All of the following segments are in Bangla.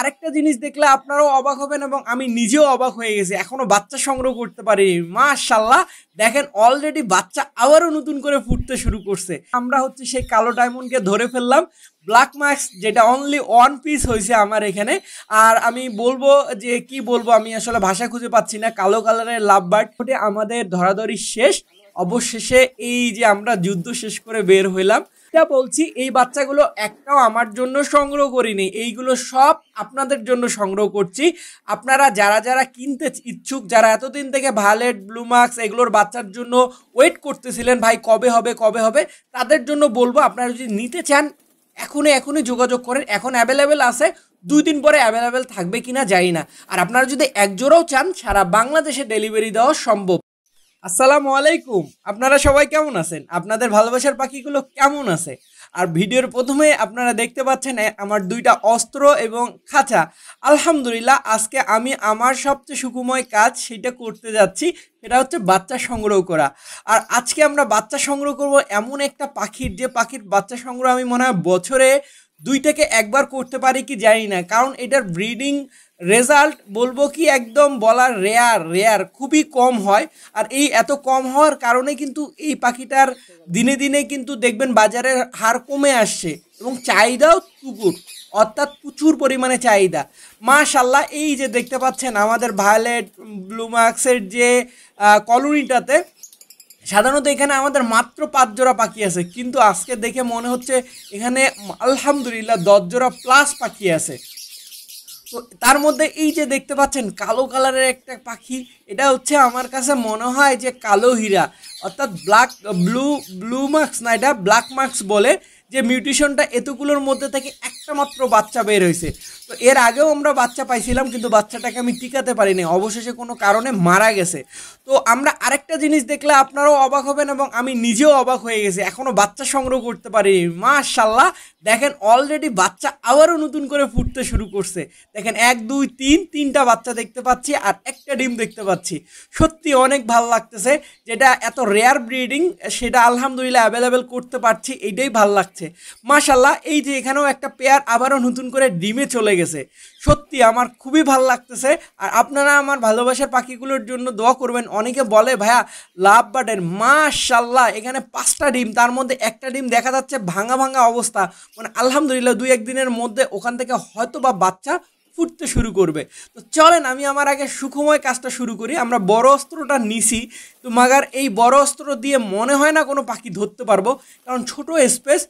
আরেকটা জিনিস দেখলে আপনারাও অবাক হবেন এবং আমি নিজেও অবাক হয়ে গেছি। এখনো বাচ্চা সংগ্রহ করতে পারিনি। মাশাআল্লাহ, দেখেন অলরেডি বাচ্চা আবারও নতুন করে ফুটতে শুরু করছে। আমরা হচ্ছে সেই কালো ডায়মন্ডকে ধরে ফেললাম, ব্ল্যাক মার্কস, যেটা অনলি ওয়ান পিস হয়েছে আমার এখানে। আর আমি বলবো যে কি বলবো, আমি আসলে ভাষা খুঁজে পাচ্ছি না। কালো কালারের লাভ বার্ড আমাদের ধরাধরি শেষ। অবশেষে এই যে আমরা যুদ্ধ শেষ করে বের হইলাম। বলছি এই বাচ্চাগুলো একটাও আমার জন্য সংগ্রহ করিনি, এইগুলো সব আপনাদের জন্য সংগ্রহ করছি। আপনারা যারা যারা কিনতে ইচ্ছুক, যারা এতদিন থেকে ভায়োলেট, ব্লু মার্কস এগুলোর বাচ্চার জন্য ওয়েট করতেছিলেন, ভাই কবে হবে কবে হবে, তাদের জন্য বলবো আপনারা যদি নিতে চান এখনই যোগাযোগ করেন। এখন অ্যাভেলেবেল আছে, 2 দিন পরে অ্যাভেলেবেল থাকবে কিনা জানি না। আর আপনারা যদি এক জোড়াও চান সারা বাংলাদেশে ডেলিভারি দেওয়া সম্ভব। আসসালামু আলাইকুম, আপনারা সবাই কেমন আছেন? আপনাদের ভালোবাসার পাখিগুলো কেমন আছে? আর ভিডিওর প্রথমে আপনারা দেখতে পাচ্ছেন আমার 2টা অস্ত্র এবং খাঁচা। আলহামদুলিল্লাহ, আজকে আমি আমার সবচেয়ে সুখময় কাজ সেটা করতে যাচ্ছি, সেটা হচ্ছে বাচ্চা সংগ্রহ করা। আর আজকে আমরা বাচ্চা সংগ্রহ করব এমন একটা পাখির, যে পাখির বাচ্চা সংগ্রহ আমি মনে হয় বছরে 2 থেকে 1 বার করতে পারি কি জানি না, কারণ এটার ব্রিডিং রেজাল্ট বলবো কি একদম বলার রেয়ার খুবই কম হয়। আর এই এত কম হওয়ার কারণে কিন্তু এই পাখিটার দিনে দিনে কিন্তু দেখবেন বাজারের হার কমে আসছে এবং চাহিদাও তুগুর, অর্থাৎ প্রচুর পরিমাণে চাহিদা। মাশাআল্লাহ, এই যে দেখতে পাচ্ছেন আমাদের ভায়োলেট, ব্লু মার্কসের যে কলোনিটাতে, সাধারণত এখানে আমাদের মাত্র 5 জোড়া পাখি আছে, কিন্তু আজকে দেখে মনে হচ্ছে এখানে আলহামদুলিল্লাহ 10 জোড়া প্লাস পাখি আছে। তো তার মধ্যে এই যে দেখতে পাচ্ছেন কালো কালারের একটা পাখি, এটা হচ্ছে আমার কাছে মনে হয় যে কালো হীরা, অর্থাৎ ব্লু মার্কস না, এটা ব্ল্যাক মার্কস বলে। যে মিউটেশনটা এতগুলোর মধ্যে থেকে একটা মাত্র বাচ্চা বের হয়েছে। তো এর আগেও আমরা বাচ্চা পাইছিলাম, কিন্তু বাচ্চাটাকে আমি টিকাতে পারিনি, অবশেষে কোনো কারণে মারা গেছে। তো আমরা আরেকটা জিনিস দেখলে আপনারাও অবাক হবেন এবং আমি নিজেও অবাক হয়ে গেছি, এখনও বাচ্চা সংগ্রহ করতে পারিনি। মাশাআল্লাহ, দেখেন অলরেডি বাচ্চা আবারও নতুন করে ফুটতে শুরু করছে। দেখেন 1 2 3 3টা বাচ্চা দেখতে পাচ্ছি আর একটা ডিম দেখতে পাচ্ছি। সত্যি অনেক ভালো লাগতেছে, যেটা এত রেয়ার ব্রিডিং সেটা আলহামদুলিল্লাহ অ্যাভেলেবেল করতে পারছি, এইটাই ভালো লাগছে। মাশাআল্লাহ, এই যে এখানেও একটা পেয়ার আবারও নতুন করে ডিমে চলে গেছে। সত্যি আমার খুবই ভালো লাগতেছে। আর আপনারা আমার ভালোবাসার পাখিগুলোর জন্য দোয়া করবেন। অনেকে বলে ভাইয়া লাভ বার্ডের, মাশাআল্লাহ এখানে 5টা ডিম, তার মধ্যে একটা ডিম দেখা যাচ্ছে ভাঙা অবস্থা। মানে আলহামদুলিল্লাহ 2-1 দিনের মধ্যে ওখান থেকে হয়তো বা বাচ্চা ফুটতে শুরু করবে। তো চলেন আমি আমার আগে সুখময় কাজটা শুরু করি। আমরা বড় অস্ত্রটা নিছি, তো মাগার এই বড় অস্ত্র দিয়ে মনে হয় না কোনো পাখি ধরতে পারবো, কারণ ছোট স্পেস,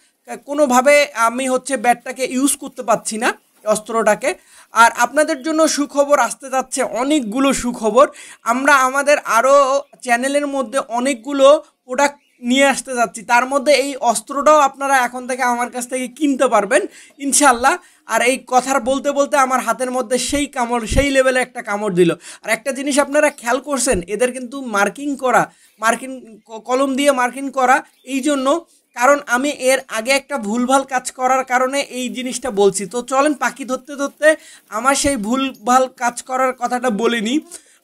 কোনোভাবে আমি হচ্ছে ব্যাটটাকে ইউজ করতে পারছি না অস্ত্রটাকে। আর আপনাদের জন্য সুখবর আসতে যাচ্ছে, অনেকগুলো সুখবর। আমরা আমাদের আরও চ্যানেলের মধ্যে অনেকগুলো প্রোডাক্ট নিয়ে আসতে যাচ্ছি, তার মধ্যে এই অস্ত্রটাও আপনারা এখন থেকে আমার কাছ থেকে কিনতে পারবেন ইনশাল্লাহ। আর এই কথা বলতে বলতে আমার হাতের মধ্যে সেই লেভেলে একটা কামড় দিল। আর একটা জিনিস আপনারা খেয়াল করছেন, এদের কিন্তু মার্কিং কলম দিয়ে মার্কিং করা, এই জন্য, কারণ আমি এর আগে একটা ভুলভাল কাজ করার কারণে এই জিনিসটা বলছি। তো চলেন পাখি ধরতে ধরতে আমার সেই ভুলভাল কাজ করার কথাটা বলিনি।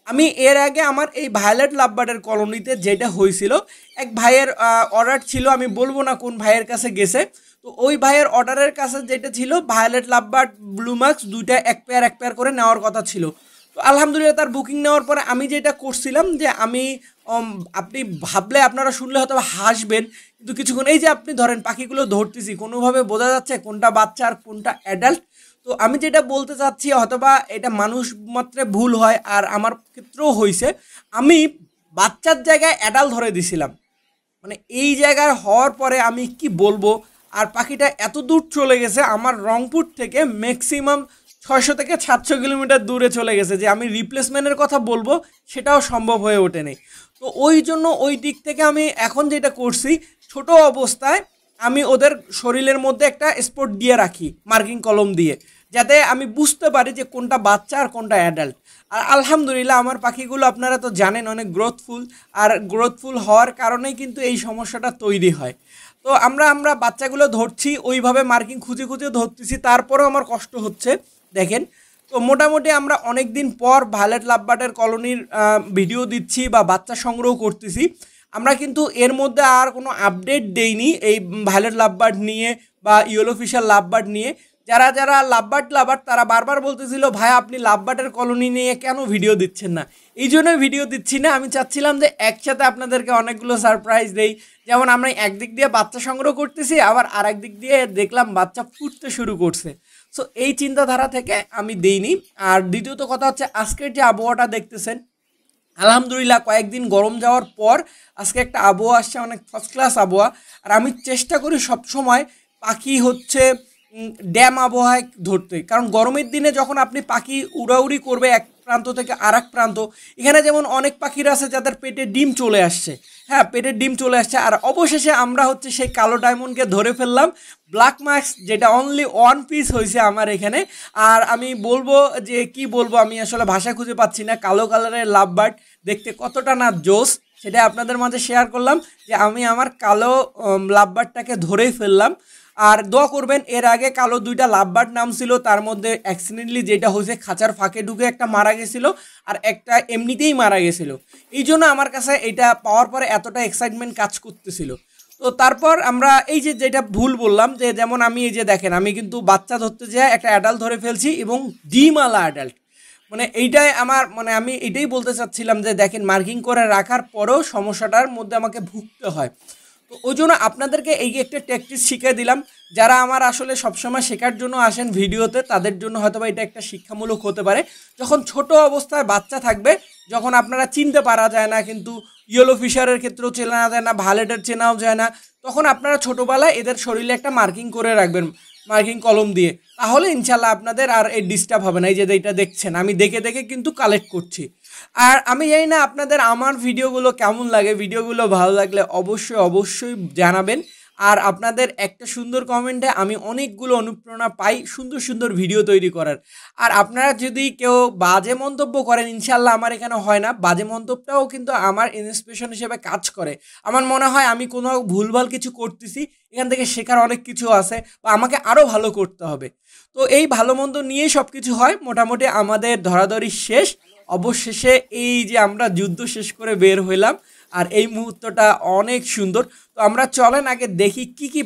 আমি এর আগে আমার এই ভায়োলেট লাভবার্ডের কলোনিতে যেটা হয়েছিল, এক ভাইয়ের অর্ডার ছিল, আমি বলবো না কোন ভাইয়ের কাছে গেছে। তো ওই ভাইয়ের অর্ডারের কাছে যেটা ছিল ভায়োলেট লাভবার্ড, ব্লু মার্কস 2টা এক পেয়ার করে নেওয়ার কথা ছিল। তো আলহামদুলিল্লাহ তার বুকিং নেওয়ার পরে আমি যেটা করছিলাম যে আমি, আপনি ভাবলে আপনারা শুনলে হয়তো হাসবেন, কিন্তু কিছুক্ষণ এই যে আপনি ধরেন পাখিগুলো ধরতেছি, কোনোভাবে বোঝা যাচ্ছে কোনটা বাচ্চা আর কোনটা অ্যাডাল্ট। তো আমি যেটা বলতে চাচ্ছি, হয়তোবা এটা মানুষ মাত্রে ভুল হয়, আর আমার ক্ষেত্রেও হয়েছে, আমি বাচ্চার জায়গায় অ্যাডাল্ট ধরে দিছিলাম। মানে এই জায়গায় হওয়ার পরে আমি কি বলবো, আর পাখিটা এত দূর চলে গেছে, আমার রংপুর থেকে ম্যাক্সিমাম 600 থেকে 700 কিলোমিটার দূরে চলে গেছে, যে আমি রিপ্লেসমেন্টের কথা বলবো সেটাও সম্ভব হয়ে ওঠেনি। তো ওই জন্য ওই দিক থেকে আমি এখন যেটা করছি, ছোট অবস্থায় আমি ওদের শরীরের মধ্যে একটা স্পট দিয়ে রাখি মার্কিং কলম দিয়ে, যাতে আমি বুঝতে পারি যে কোনটা বাচ্চা আর কোনটা অ্যাডাল্ট। আর আলহামদুলিল্লাহ আমার পাখিগুলো আপনারা তো জানেন অনেক গ্রোথফুল, আর গ্রোথফুল হওয়ার কারণেই কিন্তু এই সমস্যাটা তৈরি হয়। তো আমরা বাচ্চাগুলো ধরছি, ওইভাবে মার্কিং খুঁজে ধরতেছি, তারপরেও আমার কষ্ট হচ্ছে দেখেন। তো মোটামুটি আমরা অনেক দিন পর ভায়োলেট লাভবার্ডের কলোনির ভিডিও দিচ্ছি বা বাচ্চা সংগ্রহ করতেছি। আমরা কিন্তু এর মধ্যে আর কোনো আপডেট দেইনি এই ভায়োলেট লাভবার্ড নিয়ে বা ইয়েলো ফিশার লাভবার্ড নিয়ে, যারা যারা লাভবার্ড লাভার তারা বারবার বলতেছিল ভাই আপনি লাভবার্ডের কলোনি নিয়ে কেন ভিডিও দিচ্ছেন না, এই জন্যই ভিডিও দিচ্ছি না। আমি চাচ্ছিলাম যে একসাথে আপনাদেরকে অনেকগুলো সারপ্রাইজ দেই, যেমন আমরা একদিক দিয়ে বাচ্চা সংগ্রহ করতেছি, আবার আর একদিক দিয়ে দেখলাম বাচ্চা ফুটতে শুরু করছে। সো এই চিন্তাধারা থেকে আমি দিইনি। আর দ্বিতীয়ত কথা হচ্ছে আজকের যে আবহাওয়াটা দেখতেছেন, আলহামদুলিল্লাহ কয়েকদিন গরম যাওয়ার পর আজকে একটা আবহাওয়া আসছে, অনেক ফার্স্ট ক্লাস আবহাওয়া। আর আমি চেষ্টা করি সবসময় পাখি হচ্ছে ড্যাম আবহাওয়ায় ধরতে, কারণ গরমের দিনে যখন আপনি পাখি উড়াউড়ি করবে এক প্রান্ত থেকে আর এক প্রান্ত, এখানে যেমন অনেক পাখির আছে যাদের পেটে ডিম চলে আসছে, হ্যাঁ পেটের ডিম চলে আসছে। আর অবশেষে আমরা হচ্ছে সেই কালো ডায়মন্ডকে ধরে ফেললাম, ব্ল্যাক মাস্ক, যেটা অনলি 1 পিস হয়েছে আমার এখানে। আর আমি বলবো যে কি বলবো, আমি আসলে ভাষা খুঁজে পাচ্ছি না। কালো কালারের লাভবার্ড দেখতে কতটা না জোস, সেটা আপনাদের মাঝে শেয়ার করলাম যে আমি আমার কালো লাভবার্ডটাকে ধরেই ফেললাম। আর দোয়া করবেন, এর আগে কালো 2টা লাভবার্ড নাম ছিল, তার মধ্যে অ্যাক্সিডেন্টলি যেটা হয়েছে খাঁচার ফাঁকে ঢুকে একটা মারা গেছিলো, আর একটা এমনিতেই মারা গেছিলো। এই জন্য আমার কাছে এটা পাওয়ার পরে এতটা এক্সাইটমেন্ট কাজ করতেছিল। তো তারপর আমরা এই যে যেটা ভুল বললাম, যে যেমন আমি এই যে দেখেন আমি কিন্তু বাচ্চা ধরতে যাই একটা অ্যাডাল্ট ধরে ফেলছি, এবং ডিমওয়ালা অ্যাডাল্ট। মানে এইটাই আমার মানে আমি এটাই বলতে চাচ্ছিলাম যে দেখেন মার্কিং করে রাখার পরেও সমস্যাটার মধ্যে আমাকে ভুগতে হয়। তো ওই জন্য আপনাদেরকে এই একটা ট্যাকটিক্স শিখিয়ে দিলাম। যারা আমার আসলে সবসময় শেখার জন্য আসেন ভিডিওতে, তাদের জন্য হয়তো বা এটা একটা শিক্ষামূলক হতে পারে। যখন ছোট অবস্থায় বাচ্চা থাকবে, যখন আপনারা চিনতে পারা যায় না, কিন্তু ইয়েলো ফিশারের ক্ষেত্রেও চেনা যায় না, ভালেটের চেনাও যায় না, তখন আপনারা ছোটোবেলায় এদের শরীরে একটা মার্কিং করে রাখবেন, মার্কিং কলম দিয়ে, তাহলে ইনশাল্লাহ আপনাদের আর এই ডিস্টার্ব হবে না। এই যে এইটা দেখছেন আমি দেখে দেখে কিন্তু কালেক্ট করছি। আর আমি জানি না আপনাদের আমার ভিডিওগুলো কেমন লাগে, ভিডিওগুলো ভালো লাগলে অবশ্যই অবশ্যই জানাবেন। আর আপনাদের একটা সুন্দর কমেন্টে আমি অনেকগুলো অনুপ্রেরণা পাই সুন্দর সুন্দর ভিডিও তৈরি করার। আর আপনারা যদি কেউ বাজে মন্তব্য করেন, ইনশাল্লাহ আমার এখানে হয় না, বাজে মন্তব্যটাও কিন্তু আমার ইন্সপিরেশন হিসেবে কাজ করে। আমার মনে হয় আমি কোনো ভুলভাল কিছু করতেছি, এখান থেকে শেখার অনেক কিছু আছে, বা আমাকে আরও ভালো করতে হবে। তো এই ভালো মন্দ নিয়েই সব কিছু হয়। মোটামুটি আমাদের ধরাধরি শেষ, অবশেষে এই যে আমরা যুদ্ধ শেষ করে বের হইলাম, আর এই মুহূর্তটা অনেক সুন্দর। তো আমরা চলেন আগে দেখি কি কি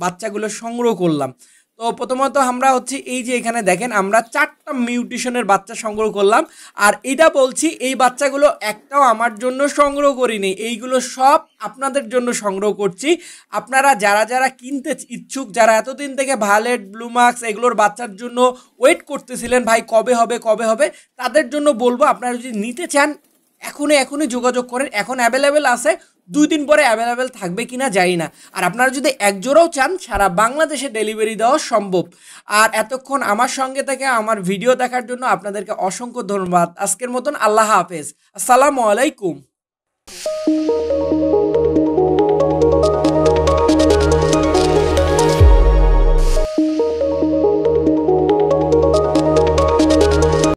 বাচ্চাগুলো সংগ্রহ করলাম। তো প্রথমত আমরা হচ্ছে এই যে এখানে দেখেন আমরা 4টা মিউটেশনের বাচ্চা সংগ্রহ করলাম। আর এটা বলছি এই বাচ্চাগুলো একটাও আমার জন্য সংগ্রহ করিনি, এইগুলো সব আপনাদের জন্য সংগ্রহ করছি। আপনারা যারা যারা কিনতে ইচ্ছুক, যারা এতদিন থেকে ভায়োলেট, ব্লু মার্কস এগুলোর বাচ্চার জন্য ওয়েট করতেছিলেন ভাই কবে হবে কবে হবে, তাদের জন্য বলবো আপনারা যদি নিতে চান এখনই যোগাযোগ করেন। এখন অ্যাভেলেবেল আছে, 2 দিন পরে অ্যাভেলেবেল থাকবে কিনা জানি না। আর আপনারা যদি এক জোড়াও চান সারা বাংলাদেশে ডেলিভারি দেওয়া সম্ভব। আর এতক্ষণ আমার সঙ্গে থেকে আমার ভিডিও দেখার জন্য আপনাদেরকে অসংখ্য ধন্যবাদ। আজকের মতন আল্লাহ হাফেজ, আসসালামু আলাইকুম।